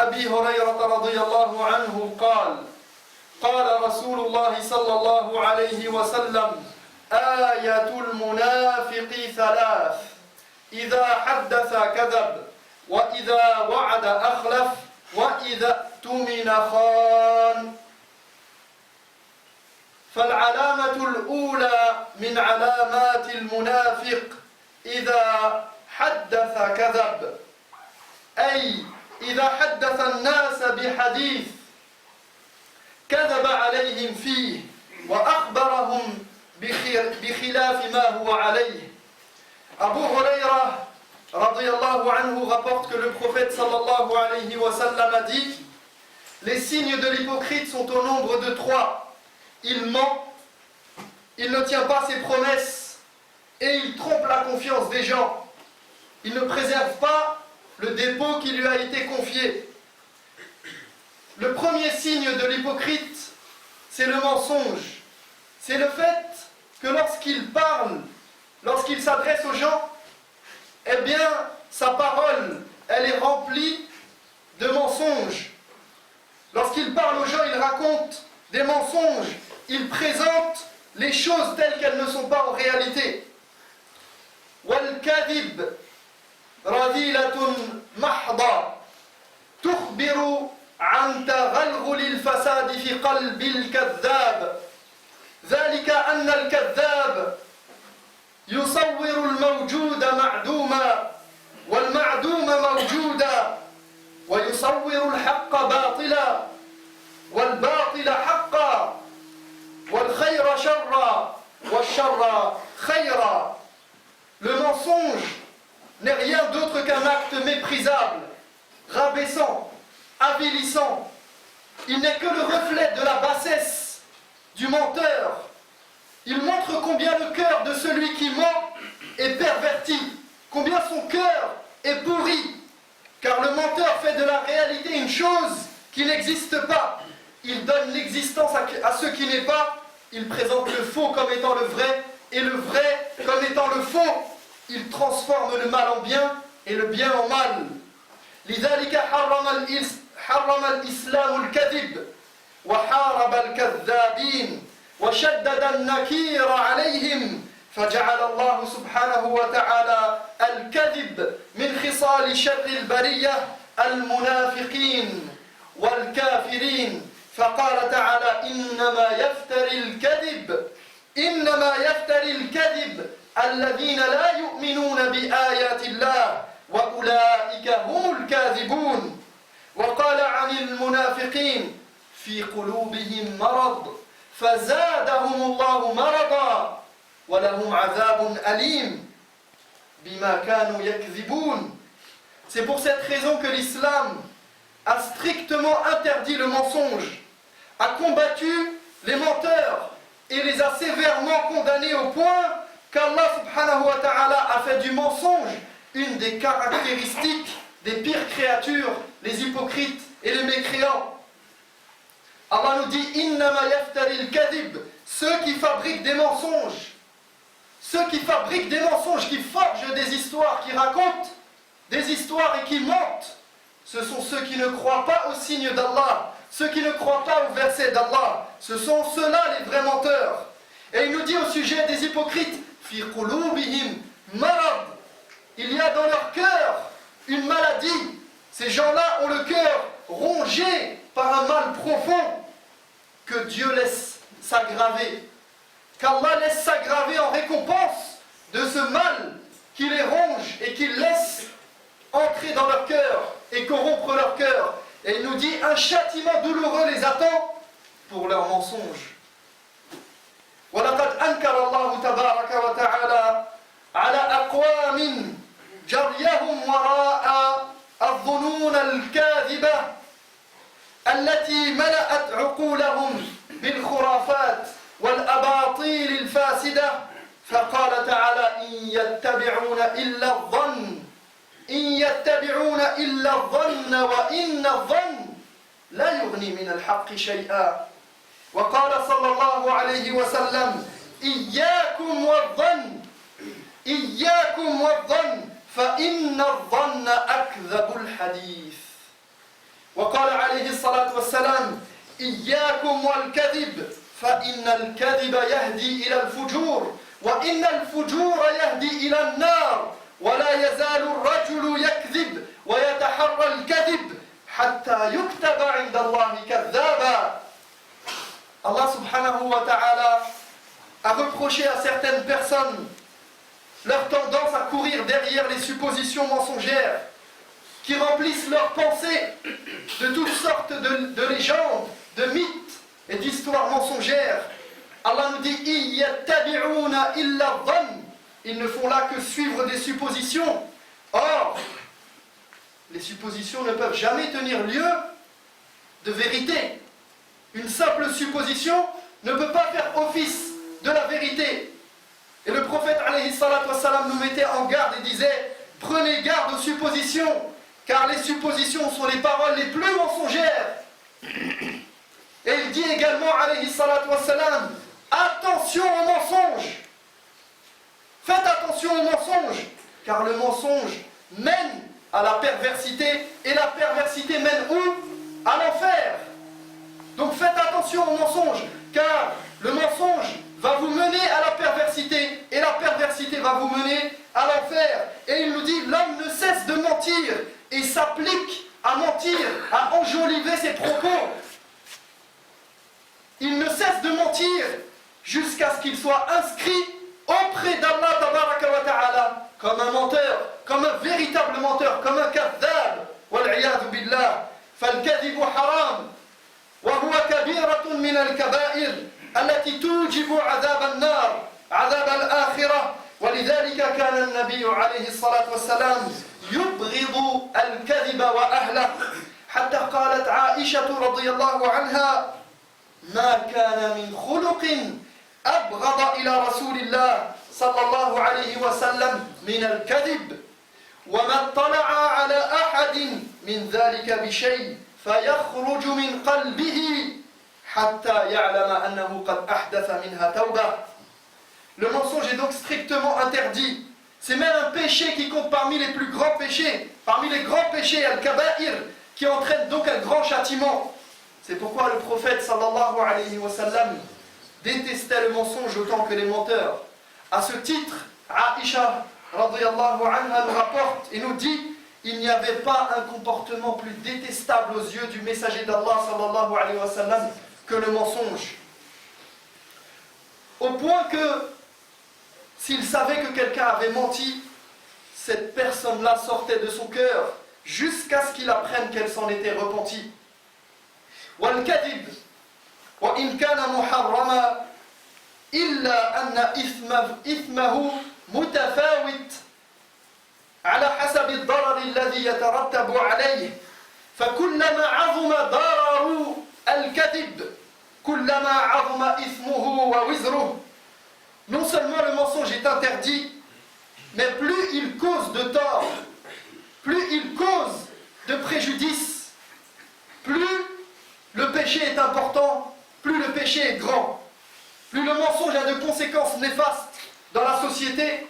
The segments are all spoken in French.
أبي هريرة رضي الله عنه قال قال رسول الله صلى الله عليه وسلم آية المنافق ثلاث إذا حدث كذب وإذا وعد أخلف وإذا اؤتمن خان. فالعلامة الأولى من علامات المنافق إذا حدث كذب، أي إذا حدث الناس بحديث كذب عليهم فيه وأخبرهم بخلاف ما هو عليه. Abu Huraira radiyallahu anhu rapporte que le prophète sallallahu alayhi wa sallam a dit: les signes de l'hypocrite sont au nombre de 3. Il ment, il ne tient pas ses promesses et il trompe la confiance des gens. Il ne préserve pas le dépôt qui lui a été confié. Le premier signe de l'hypocrite, c'est le mensonge. C'est le fait que lorsqu'il parle, lorsqu'il s'adresse aux gens, eh bien, sa parole, elle est remplie de mensonges. Lorsqu'il parle aux gens, il raconte des mensonges. Il présente les choses telles qu'elles ne sont pas en réalité. وَالْكَذِبْ رَذِيلَةٌ مَحْضَةٌ تُخْبِرُ عن تغلغل الفساد في قلب الكذاب ذلك أن الكذاب يصور الموجود معدوما والمعدوم موجودا ويصور الحق باطلا والباطل حقا والخير شرا والشر خيرا. Le mensonge n'est rien d'autre qu'un acte méprisable, rabaissant, avilissant. Il n'est que le reflet de la bassesse du menteur. Il montre combien le cœur de celui qui ment est perverti, combien son cœur est pourri, car le menteur fait de la réalité une chose qui n'existe pas. Il donne l'existence à ce qui n'est pas, il présente le faux comme étant le vrai, et le vrai comme étant le faux. Il transforme le mal en bien et le bien en mal. لذلك حرم الإسلام الكذب وحارب الكذابين وشدد النكير عليهم فجعل الله سبحانه وتعالى الكذب من خصال شر البرية المنافقين والكافرين فقال تعالى إنما يفتري الكذب الذين لا يؤمنون بآيات الله وأولئك هم الكاذبون. وقال عن المنافقين في قلوبهم مرض فزادهم الله مرضا ولهم عذاب أليم بما كانوا يكذبون. C'est pour cette raison que l'islam a strictement interdit le mensonge, a combattu les menteurs et les a sévèrement condamnés au point qu'Allah subhanahu wa ta'ala a fait du mensonge une des caractéristiques des pires créatures, les hypocrites et les mécréants. Allah nous dit Innama yaftari al-kadhib, ceux qui fabriquent des mensonges, qui forgent des histoires, qui racontent des histoires et qui mentent, ce sont ceux qui ne croient pas au signe d'Allah, ceux qui ne croient pas au verset d'Allah, ce sont ceux-là les vrais menteurs. Et il nous dit au sujet des hypocrites fi qulubihim marad, il y a dans leur cœur une maladie. Ces gens-là ont le cœur rongé par un mal profond que Dieu laisse s'aggraver, qu'Allah laisse s'aggraver en récompense de ce mal qui les ronge et qui laisse entrer dans leur cœur et corrompre leur cœur. Et il nous dit un châtiment douloureux les attend pour leurs mensonges. وَلَقَدْ أَنْكَرَ اللَّهُ تَبَارَكَ وَتَعَالَى عَلَى أَقْوَامٍ جَرْيَهُمْ وَرَاءَ الظُّنُونَ الْكَاذِبَةِ التي ملأت عقولهم بالخرافات والأباطيل الفاسدة فقال تعالى إن يتبعون إلا الظن وإن الظن لا يغني من الحق شيئا. وقال صلى الله عليه وسلم إياكم والظن فإن الظن أكذب الحديث. وقال عليه الصلاة والسلام إياكم والكذب فإن الكذب يهدي إلى الفجور وإن الفجور يهدي إلى النار ولا يزال الرجل يكذب ويتحرى الكذب حتى يكتب عند الله كذابا. Allah subhanahu wa ta'ala a reproché à certaines personnes leur tendance à courir derrière les suppositions mensongères qui remplissent leurs pensées de toutes sortes de légendes, de mythes et d'histoires mensongères. Allah nous dit iyattabi'una illa dhann. Ils ne font là que suivre des suppositions. Or, les suppositions ne peuvent jamais tenir lieu de vérité. Une simple supposition ne peut pas faire office de la vérité. Et le prophète alayhi salatu wassalam nous mettait en garde et disait prenez garde aux suppositions, car les suppositions sont les paroles les plus mensongères. Et il dit également alayhi salatu wassalam attention aux mensonges. Faites attention aux mensonges, car le mensonge mène à la perversité, et la perversité mène où? À l'enfer. Donc faites attention aux mensonges, car le mensonge va vous mener à la perversité, et la perversité va vous mener à l'enfer. Et il nous dit, l'homme ne cesse de mentir, et s'applique à mentir, à enjoliver ses propos. Il ne cesse de mentir jusqu'à ce qu'il soit inscrit auprès d'Allah tabaraka wa ta'ala comme un menteur, comme un véritable menteur, comme un kadhab. Wal'iyadhu billah. Fal-kadhibu haram. وهو كبيرة من الكبائر التي توجب عذاب النار عذاب الآخرة ولذلك كان النبي عليه الصلاة والسلام يبغض الكذب وأهله حتى قالت عائشة رضي الله عنها ما كان من خلق أبغض إلى رسول الله صلى الله عليه وسلم من الكذب وما اطلع على أحد من ذلك بشيء فيخرج من قلبه حتى يعلم أنه قد أحدث منها توبة. Le mensonge est donc strictement interdit. C'est même un péché qui compte parmi les plus grands péchés, parmi les grands péchés, al-kaba'ir, qui entraîne donc un grand châtiment. C'est pourquoi le prophète sallallahu alayhi wa sallam détestait le mensonge autant que les menteurs. À ce titre, Aïcha radiyallahu anha nous rapporte et nous dit il n'y avait pas un comportement plus détestable aux yeux du messager d'Allah sallallahu alayhi wa sallam que le mensonge. Au point que s'il savait que quelqu'un avait menti, cette personne-là sortait de son cœur jusqu'à ce qu'il apprenne qu'elle s'en était repentie. وَالْكَذِبُ وَإِنْ كَانَ مُحَرَّمًا إِلَّا أَنَّ إِثْمَهُ مُتَفَاوِتٌ على حسب الضرر الذي يترتب عليه فكلما عظم ضرر الكذب كلما عظم إثمه ووزره. Non seulement le mensonge est interdit, mais plus il cause de tort, plus il cause de préjudice, plus le péché est important, plus le péché est grand. Plus le mensonge a de conséquences néfastes dans la société,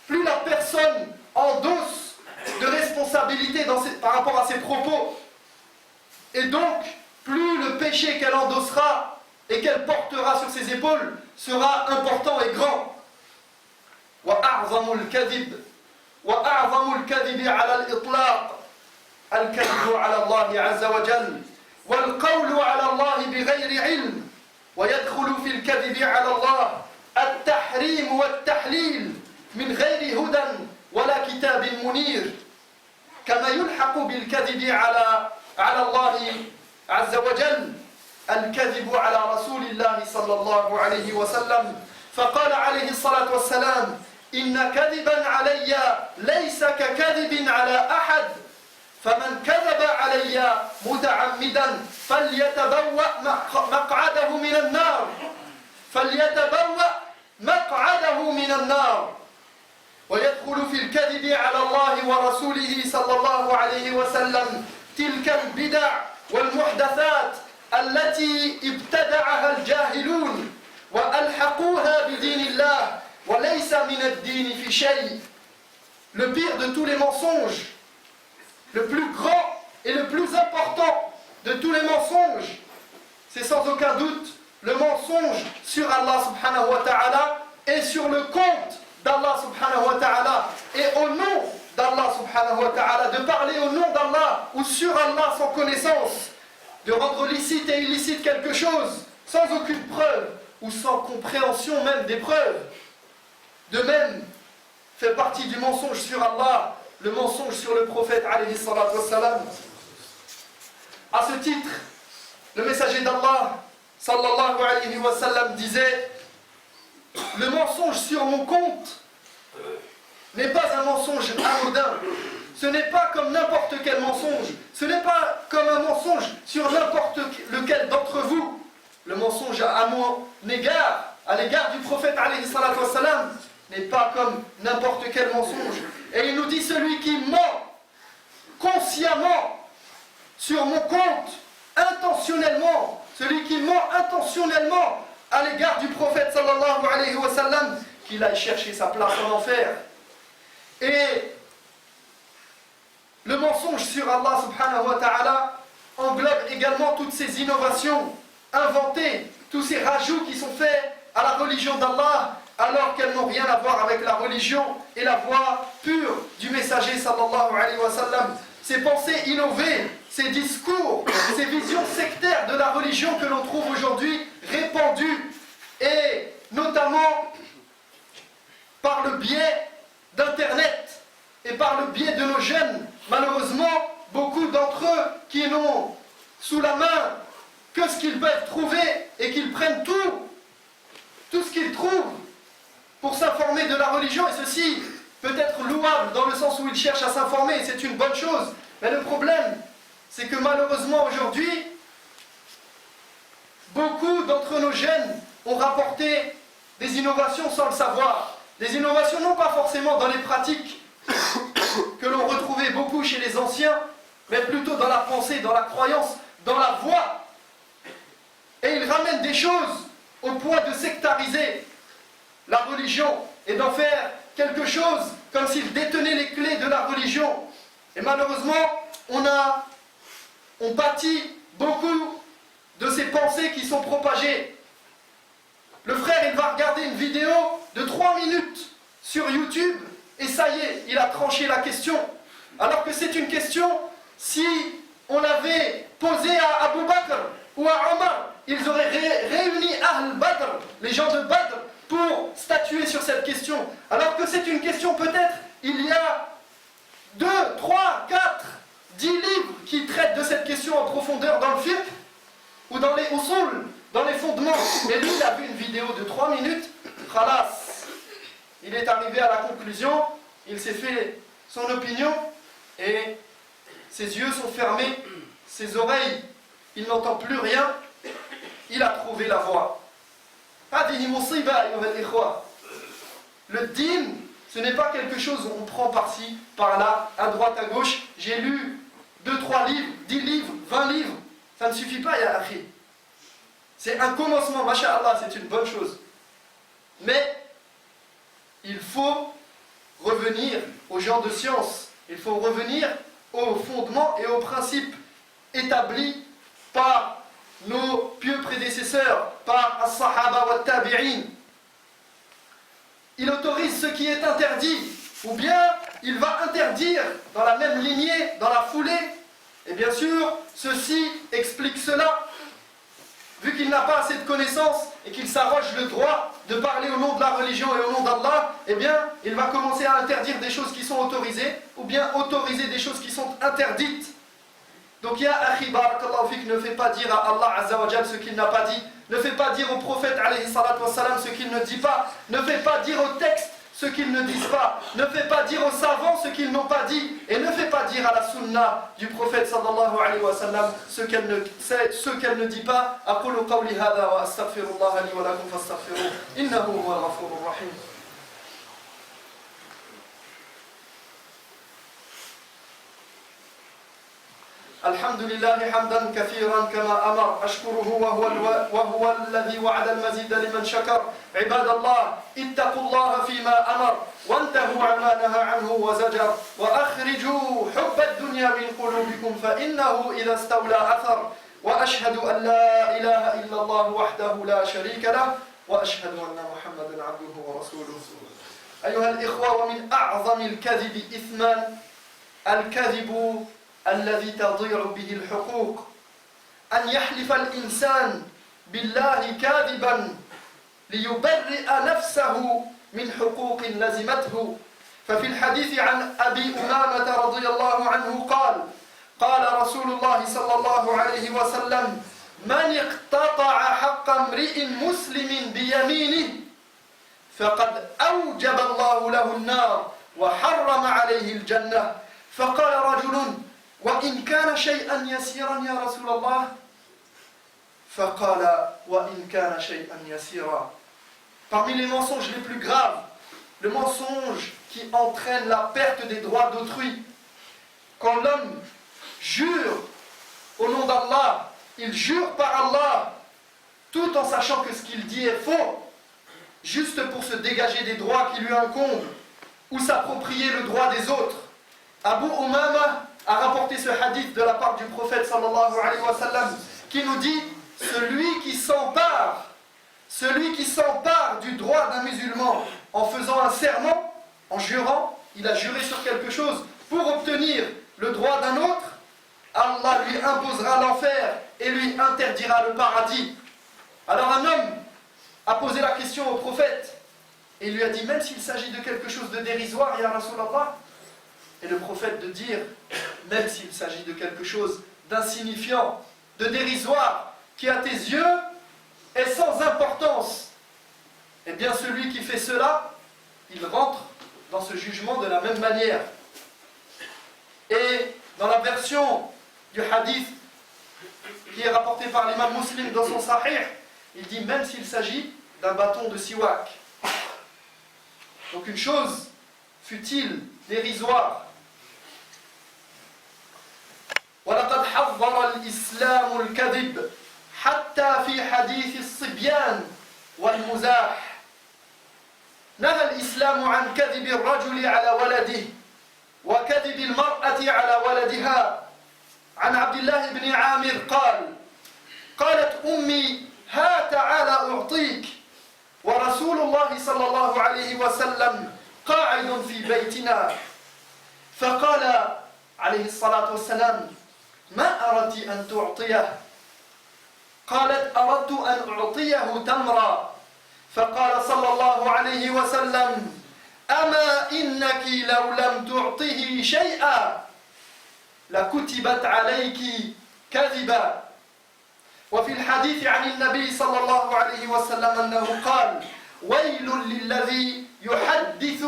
plus la personne endosse de responsabilité par rapport à ses propos. Et donc, plus le péché qu'elle endossera et qu'elle portera sur ses épaules sera important et grand. وَأَعْظَمُ الْكَذِبِ عَلَى الْإِطْلَاقِ الْكَذِبُ عَلى الله عز وجل والقول على الله بغير علم ويدخل في الكذب على الله التحريم والتحليل من غير هدى ولا كتاب منير كما يلحق بالكذب على الله عز وجل الكذب على رسول الله صلى الله عليه وسلم فقال عليه الصلاة والسلام إن كذبا علي ليس ككذب على أحد فمن كذب علي متعمدا فليتبوأ مقعده من النار ويدخل في الكذب على الله ورسوله صلى الله عليه وسلم تلك البدع والمحدثات التي ابتدعها الجاهلون وألحقوها بدين الله وليس من الدين في شيء. Le pire de tous les mensonges, le plus grand et le plus important de tous les mensonges, c'est sans aucun doute le mensonge sur Allah subhanahu wa ta'ala et sur le compte d'Allah subhanahu wa ta'ala et au nom d'Allah subhanahu wa ta'ala, de parler au nom d'Allah ou sur Allah sans connaissance, de rendre licite et illicite quelque chose sans aucune preuve ou sans compréhension même des preuves. De même, fait partie du mensonge sur Allah, le mensonge sur le prophète alayhi salatu wassalam. À ce titre, le messager d'Allah sallallahu alayhi wa sallam disait: le mensonge sur mon compte n'est pas un mensonge anodin. Ce n'est pas comme n'importe quel mensonge. Ce n'est pas comme un mensonge sur n'importe lequel d'entre vous. Le mensonge à mon égard, à l'égard du prophète alayhi salatu wassalam, n'est pas comme n'importe quel mensonge. Et il nous dit: celui qui ment consciemment sur mon compte, intentionnellement, celui qui ment intentionnellement à l'égard du prophète sallallahu alayhi wa sallam, qu'il aille chercher sa place en enfer. Et le mensonge sur Allah subhanahu wa ta'ala englobe également toutes ces innovations inventées, tous ces rajouts qui sont faits à la religion d'Allah, alors qu'elles n'ont rien à voir avec la religion et la voie pure du messager sallallahu alayhi wa sallam. Ces pensées innovées, ces discours, ces visions sectaires de la religion que l'on trouve aujourd'hui répandues, et notamment par le biais d'Internet et par le biais de nos jeunes. Malheureusement, beaucoup d'entre eux qui n'ont sous la main que ce qu'ils peuvent trouver et qu'ils prennent tout ce qu'ils trouvent pour s'informer de la religion, et ceci peut être louable dans le sens où ils cherchent à s'informer, et c'est une bonne chose. Mais le problème, c'est que malheureusement aujourd'hui, beaucoup d'entre nos jeunes ont rapporté des innovations sans le savoir. Des innovations non pas forcément dans les pratiques que l'on retrouvait beaucoup chez les anciens, mais plutôt dans la pensée, dans la croyance, dans la voie. Et ils ramènent des choses au point de sectariser la religion et d'en faire quelque chose comme s'ils détenaient les clés de la religion. Et malheureusement, on pâtit beaucoup de ces pensées qui sont propagées. Le frère, il va regarder une vidéo de 3 minutes sur YouTube et ça y est, il a tranché la question. Alors que c'est une question, si on l'avait posée à Abu Bakr ou à Omar, ils auraient réuni Ahl Badr, les gens de Badr, pour statuer sur cette question. Alors que c'est une question, peut-être, il y a 2, 3, 4, 10 livres qui traitent de cette question en profondeur dans le fiqh ou dans les usul, dans les fondements. Mais lui, il a vu une vidéo de 3 minutes, khalas. Il est arrivé à la conclusion, il s'est fait son opinion et ses yeux sont fermés, ses oreilles, il n'entend plus rien, il a trouvé la voie. Le dîn, ce n'est pas quelque chose où on prend par-ci, par-là, à droite, à gauche. J'ai lu 2, 3 livres, 10 livres, 20 livres. Ça ne suffit pas, ya akhi. C'est un commencement, masha'Allah, c'est une bonne chose. Mais il faut revenir aux gens de science. Il faut revenir aux fondements et aux principes établis par nos pieux prédécesseurs, par as-sahaba wa tabi'in. Il autorise ce qui est interdit, ou bien il va interdire dans la même lignée, dans la foulée. Et bien sûr, ceci explique cela. Vu qu'il n'a pas assez de connaissances et qu'il s'arroge le droit de parler au nom de la religion et au nom d'Allah, eh bien, il va commencer à interdire des choses qui sont autorisées, ou bien autoriser des choses qui sont interdites. Donc, ya akhi, barakallahu fik, ne fais pas dire à Allah Azza wa Jal ce qu'il n'a pas dit. Ne fais pas dire au prophète alayhi salatu wassalam ce qu'il ne dit pas. Ne fais pas dire au texte ce qu'ils ne disent pas. Ne fais pas dire aux savants ce qu'ils n'ont pas dit. Et ne fais pas dire à la sunna du prophète sallallahu alayhi wa sallam ce qu'elle ne dit pas. Aqulu qawli hadha wa astaghfirullah li wa lakum fastaghfiruh. Innahu huwal ghafurur rahim. الحمد لله حمدا كثيرا كما أمر أشكره وهو الذي وعد المزيد لمن شكر عباد الله اتقوا الله فيما أمر وانتهوا عما نهى عنه وزجر وأخرجوا حب الدنيا من قلوبكم فإنه إذا استولى أثر وأشهد أن لا إله إلا الله وحده لا شريك له وأشهد أن محمدا عبده ورسوله أيها الإخوة ومن أعظم الكذب إثما الكذب الذي تضيع به الحقوق أن يحلف الإنسان بالله كاذبا ليبرئ نفسه من حقوق لزمته ففي الحديث عن أبي أمامة رضي الله عنه قال رسول الله صلى الله عليه وسلم من اقتطع حق امرئ مسلم بيمينه فقد أوجب الله له النار وحرم عليه الجنة فقال رجل وإن كان شيئا يسيرا يا رسول الله فقال وإن كان شيئا يسيرا. Parmi les mensonges les plus graves, le mensonge qui entraîne la perte des droits d'autrui. Quand l'homme jure au nom d'Allah, il jure par Allah, tout en sachant que ce qu'il dit est faux, juste pour se dégager des droits qui lui incombent, ou s'approprier le droit des autres. Abu Umama a rapporté ce hadith de la part du prophète sallallahu alayhi wa sallam, qui nous dit, celui qui s'empare du droit d'un musulman en faisant un serment, en jurant, il a juré sur quelque chose pour obtenir le droit d'un autre, Allah lui imposera l'enfer et lui interdira le paradis. Alors un homme a posé la question au prophète et il lui a dit, même s'il s'agit de quelque chose de dérisoire, ya Rasulallah, et le prophète de dire, même s'il s'agit de quelque chose d'insignifiant, de dérisoire, qui à tes yeux est sans importance, eh bien celui qui fait cela, il rentre dans ce jugement de la même manière. Et dans la version du hadith qui est rapporté par l'imam Muslim dans son Sahih, il dit même s'il s'agit d'un bâton de siwak. Donc une chose futile, dérisoire. ولقد حذر الإسلام الكذب حتى في حديث الصبيان والمزاح. نهى الإسلام عن كذب الرجل على ولده وكذب المرأة على ولدها. عن عبد الله بن عامر قالت أمي ها تعالى أعطيك ورسول الله صلى الله عليه وسلم قاعد في بيتنا فقال عليه الصلاة والسلام ما أردت أن تعطيه؟ قالت أردت أن أعطيه تمرا فقال صلى الله عليه وسلم أما إنك لو لم تعطه شيئا لكتبت عليك كذبا. وفي الحديث عن النبي صلى الله عليه وسلم أنه قال ويل للذي يحدث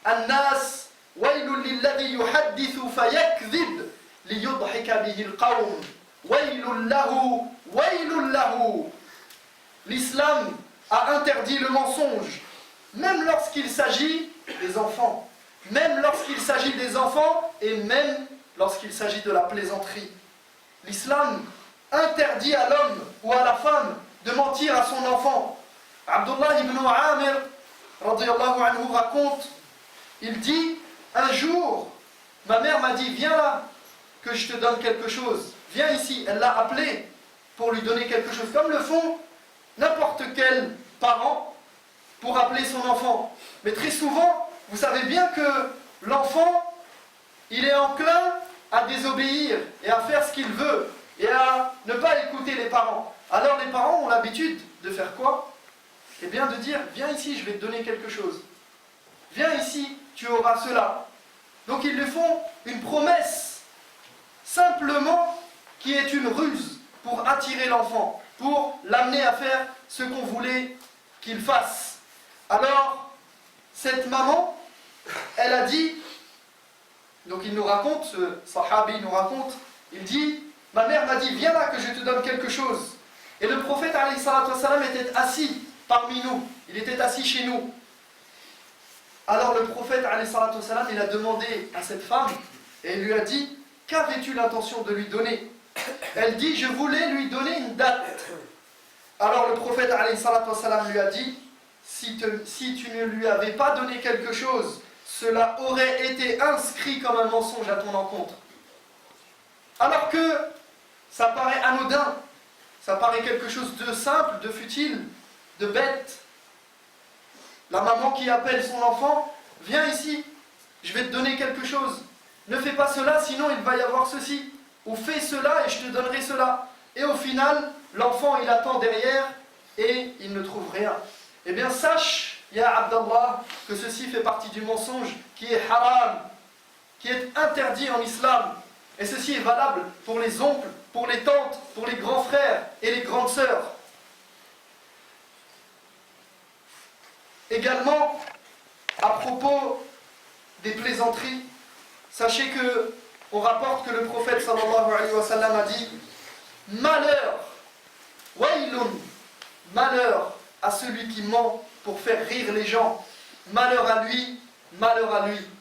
الناس ويل للذي يحدث فيكذب ليضحك به القوم ويل له. L'islam a interdit le mensonge, même lorsqu'il s'agit des enfants, même lorsqu'il s'agit des enfants et même lorsqu'il s'agit de la plaisanterie. L'islam interdit à l'homme ou à la femme de mentir à son enfant. Abdullah ibn Amir radiyallahu anhu raconte, il dit, un jour, ma mère m'a dit, viens là, que je te donne quelque chose. Viens ici. Elle l'a appelé pour lui donner quelque chose, comme le font n'importe quel parent pour appeler son enfant. Mais très souvent, vous savez bien que l'enfant, il est enclin à désobéir et à faire ce qu'il veut et à ne pas écouter les parents. Alors les parents ont l'habitude de faire quoi? Eh bien de dire, viens ici, je vais te donner quelque chose. Viens ici, tu auras cela. Donc ils lui font une promesse, simplement qui est une ruse pour attirer l'enfant, pour l'amener à faire ce qu'on voulait qu'il fasse. Alors, cette maman, elle a dit, donc il nous raconte, ce sahabi nous raconte, il dit, ma mère m'a dit, viens là que je te donne quelque chose. Et le prophète alayhi salatu wassalam était assis parmi nous, il était assis chez nous. Alors le prophète alayhi salatu wassalam, il a demandé à cette femme, et il lui a dit, qu'avais-tu l'intention de lui donner? Elle dit, je voulais lui donner une date. Alors le prophète alayhi salatu wassalam lui a dit, si tu ne lui avais pas donné quelque chose, cela aurait été inscrit comme un mensonge à ton encontre. Alors que ça paraît anodin, ça paraît quelque chose de simple, de futile, de bête. La maman qui appelle son enfant, viens ici, je vais te donner quelque chose. Ne fais pas cela, sinon il va y avoir ceci. Ou fais cela et je te donnerai cela. Et au final, l'enfant il attend derrière et il ne trouve rien. Eh bien sache, ya Abdallah, que ceci fait partie du mensonge qui est haram, qui est interdit en islam. Et ceci est valable pour les oncles, pour les tantes, pour les grands frères et les grandes sœurs. Également, à propos des plaisanteries, sachez que on rapporte que le prophète sallallahu alayhi wa sallam a dit malheur, waylun, malheur à celui qui ment pour faire rire les gens, malheur à lui, malheur à lui.